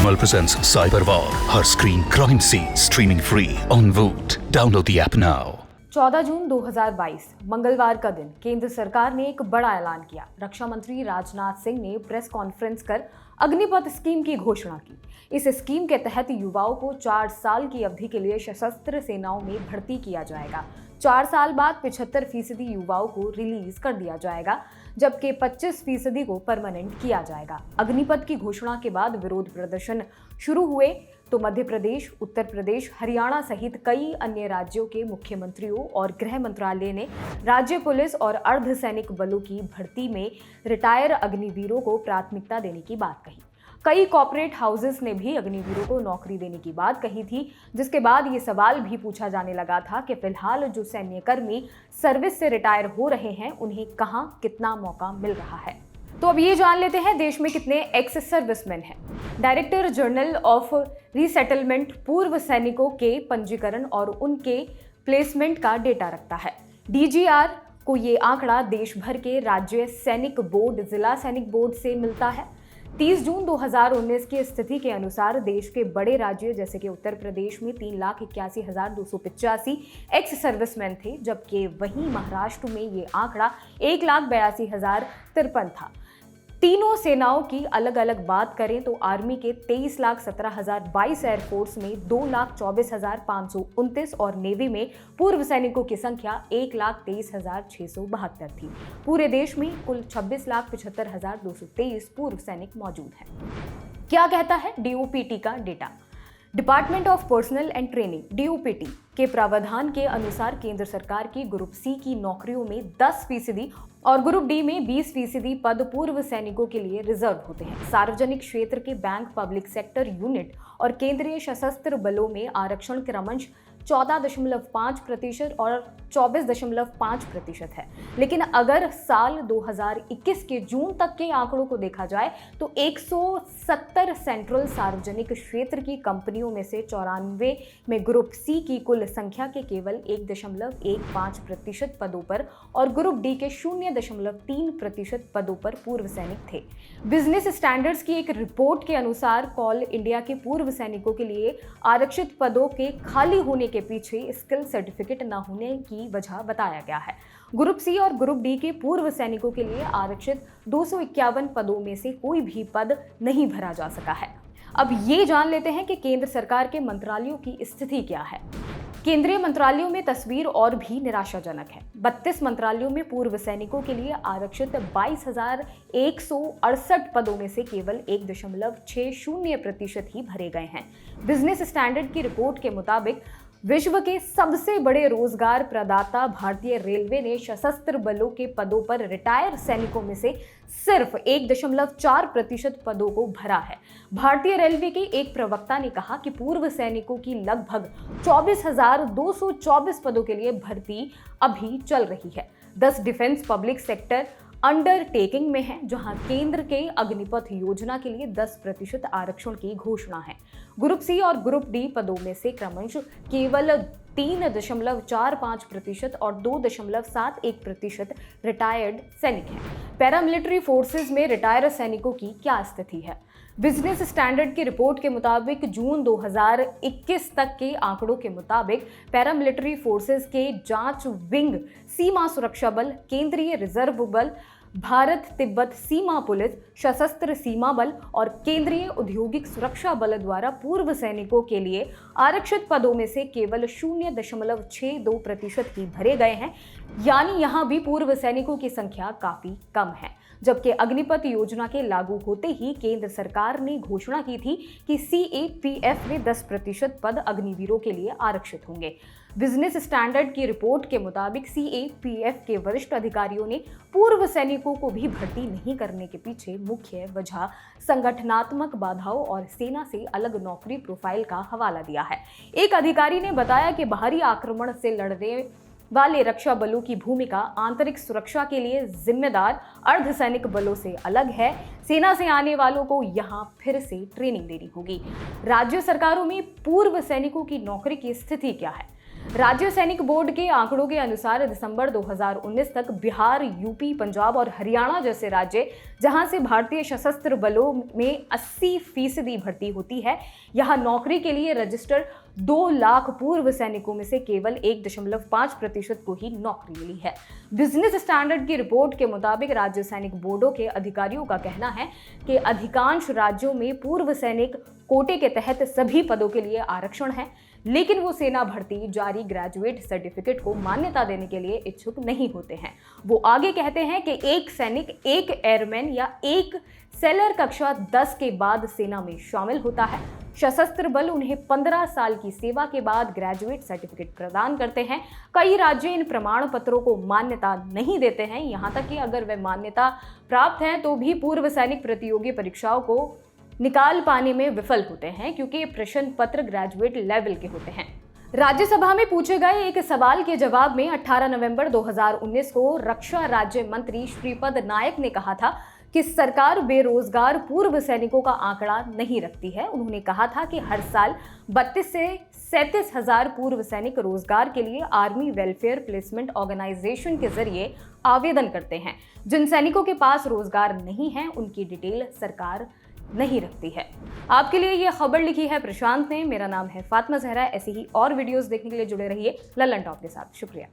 Vimal presents Cyber War, her screen crime scene streaming free on Voot. Download the app now. 14 जून 2022 मंगलवार का दिन केंद्र सरकार ने एक बड़ा ऐलान किया। रक्षा मंत्री राजनाथ सिंह ने प्रेस कॉन्फ्रेंस कर अग्निपथ स्कीम की घोषणा की। इस स्कीम के तहत युवाओं को 4 साल की अवधि के लिए सशस्त्र सेनाओं में भर्ती किया जाएगा। 4 साल बाद 75% युवाओं को रिलीज कर दिया जाएगा, जबकि 25% को परमानेंट किया जाएगा। अग्निपथ की घोषणा के बाद विरोध प्रदर्शन शुरू हुए तो मध्य प्रदेश, उत्तर प्रदेश, हरियाणा सहित कई अन्य राज्यों के मुख्यमंत्रियों और गृह मंत्रालय ने राज्य पुलिस और अर्धसैनिक बलों की भर्ती में रिटायर अग्निवीरों को प्राथमिकता देने की बात कही। कई कॉर्पोरेट हाउसेस ने भी अग्निवीरों को नौकरी देने की बात कही थी, जिसके बाद ये सवाल भी पूछा जाने लगा था कि फिलहाल जो सैन्यकर्मी सर्विस से रिटायर हो रहे हैं, उन्हें कहां कितना मौका मिल रहा है। तो अब ये जान लेते हैं देश में कितने एक्स सर्विसमैन हैं। डायरेक्टर जनरल ऑफ रीसेटलमेंट पूर्व सैनिकों के पंजीकरण और उनके प्लेसमेंट का डेटा रखता है। डीजीआर को ये आंकड़ा देश भर के राज्य सैनिक बोर्ड, जिला सैनिक बोर्ड से मिलता है। 30 जून 2019 की स्थिति के अनुसार देश के बड़े राज्य जैसे कि उत्तर प्रदेश में 3,81,285 एक्स सर्विसमैन थे, जबकि वहीं महाराष्ट्र में ये आंकड़ा 1,82,053 था। तीनों सेनाओं की अलग अलग बात करें तो आर्मी के 23,17,022 एयरफोर्स में 2,24,529 और नेवी में पूर्व सैनिकों की संख्या 1,23,672 थी। पूरे देश में कुल 26,75,223 पूर्व सैनिक मौजूद हैं। क्या कहता है डीओपीटी का data? Department of personal and training DOPT के प्रावधान के अनुसार केंद्र सरकार की ग्रुप सी की नौकरियों में 10% और ग्रुप डी में 20% पद पूर्व सैनिकों के लिए रिजर्व होते हैं। सार्वजनिक क्षेत्र के बैंक, पब्लिक सेक्टर यूनिट और केंद्रीय सशस्त्र बलों में आरक्षण क्रमश 14.5% और 24.5% है। लेकिन अगर साल 2021 के जून तक के आंकड़ों को देखा जाए तो 170 सेंट्रल सार्वजनिक क्षेत्र की कंपनियों में से 94 में ग्रुप सी की कुल संख्या के केवल 1.15% पदों पर और ग्रुप डी के 0.3% पदों पर पूर्व सैनिक थे। बिजनेस स्टैंडर्ड्स की एक रिपोर्ट के अनुसार कॉल इंडिया के पूर्व सैनिकों के लिए आरक्षित पदों के खाली होने के पीछे स्किल सर्टिफिकेट न होने की वजह बताया गया है। ग्रुप सी और ग्रुप डी के पूर्व सैनिकों के लिए आरक्षित 251 पदों में से कोई भी पद नहीं भरा जा सका है। अब ये जान लेते हैं कि केंद्र सरकार के मंत्रालयों की स्थिति क्या है। केंद्रीय मंत्रालयों में तस्वीर और भी निराशाजनक है। 32 मंत्रालयों में पूर्व सैनिकों के लिए आरक्षित 22,168 पदों में से केवल 1.60% ही भरे गए हैं। बिजनेस स्टैंडर्ड की रिपोर्ट के मुताबिक विश्व के सबसे बड़े रोजगार प्रदाता भारतीय रेलवे ने सशस्त्र बलों के पदों पर रिटायर सैनिकों में से सिर्फ 1.4% पदों को भरा है। भारतीय रेलवे के एक प्रवक्ता ने कहा कि पूर्व सैनिकों की लगभग 24,224 पदों के लिए भर्ती अभी चल रही है। 10 डिफेंस पब्लिक सेक्टर अंडरटेकिंग में है, जहां केंद्र के अग्निपथ योजना के लिए 10% आरक्षण की घोषणा है। ग्रुप सी और ग्रुप डी पदों में से क्रमश केवल 3.45% और 2.71% रिटायर्ड सैनिक हैं। पैरामिलिट्री फोर्सेज में रिटायर सैनिकों की क्या स्थिति है? बिजनेस स्टैंडर्ड की रिपोर्ट के मुताबिक जून 2021 तक के आंकड़ों के मुताबिक पैरामिलिट्री फोर्सेज के जांच विंग, सीमा सुरक्षा बल, केंद्रीय रिजर्व बल, भारत तिब्बत सीमा पुलिस, सशस्त्र सीमा बल और केंद्रीय औद्योगिक सुरक्षा बल द्वारा पूर्व सैनिकों के लिए आरक्षित पदों में से केवल 0.62% ही भरे गए हैं। यानी यहां भी पूर्व सैनिकों की संख्या काफी कम है। जबकि अग्निपथ योजना के लागू होते ही केंद्र सरकार ने घोषणा की थी कि सीएपीएफ में 10% पद अग्निवीरों के लिए आरक्षित होंगे। बिजनेस स्टैंडर्ड की रिपोर्ट के मुताबिक सीएपीएफ के वरिष्ठ अधिकारियों ने पूर्व सैनिकों को भी भर्ती नहीं करने के पीछे मुख्य वजह संगठनात्मक बाधाओं और सेना से अलग नौकरी प्रोफाइल का हवाला दिया है। एक अधिकारी ने बताया कि बाहरी आक्रमण से लड़ने वाले रक्षा बलों की भूमिका आंतरिक सुरक्षा के लिए जिम्मेदार अर्धसैनिक बलों से अलग है। सेना से आने वालों को यहां फिर से ट्रेनिंग देनी होगी। राज्य सरकारों में पूर्व सैनिकों की नौकरी की स्थिति क्या है? राज्य सैनिक बोर्ड के आंकड़ों के अनुसार दिसंबर 2019 तक बिहार, यूपी, पंजाब और हरियाणा जैसे राज्य जहां से भारतीय सशस्त्र बलों में 80% भर्ती होती है, यहां नौकरी के लिए रजिस्टर 2 लाख पूर्व सैनिकों में से केवल 1.5% को ही नौकरी मिली है। बिजनेस स्टैंडर्ड की रिपोर्ट के मुताबिक राज्य सैनिक बोर्डों के अधिकारियों का कहना है कि अधिकांश राज्यों में पूर्व सैनिक कोटे के तहत सभी पदों के लिए आरक्षण है, लेकिन वो सेना भर्ती जारी ग्रेजुएट सर्टिफिकेट को मान्यता देने के लिए इच्छुक नहीं होते हैं। वो आगे कहते हैं कि एक सैनिक, एक एयरमैन या एक सेलर कक्षा 10 के बाद सेना में शामिल होता है। सशस्त्र बल उन्हें 15 साल की सेवा के बाद ग्रेजुएट सर्टिफिकेट प्रदान करते हैं। कई राज्य इन प्रमाण पत्रों को मान्यता नहीं देते हैं, यहाँ तक कि अगर वे मान्यता प्राप्त हैं तो भी पूर्व सैनिक प्रतियोगी परीक्षाओं को निकाल पाने में विफल होते हैं, क्योंकि प्रश्न पत्र ग्रेजुएट लेवल के होते हैं। राज्यसभा में पूछे गए एक सवाल के जवाब में 18 नवंबर 2019 को रक्षा राज्य मंत्री श्रीपद नायक ने कहा था कि सरकार बेरोजगार पूर्व सैनिकों का आंकड़ा नहीं रखती है। उन्होंने कहा था कि हर साल 32 से 37 हजार पूर्व सैनिक रोजगार के लिए आर्मी वेलफेयर प्लेसमेंट ऑर्गेनाइजेशन के जरिए आवेदन करते हैं। जिन सैनिकों के पास रोजगार नहीं है, उनकी डिटेल सरकार नहीं रखती है। आपके लिए यह खबर लिखी है प्रशांत ने। मेरा नाम है फातिमा जहरा। ऐसी ही और वीडियोस देखने के लिए जुड़े रहिए लल्लन टॉप के साथ। शुक्रिया।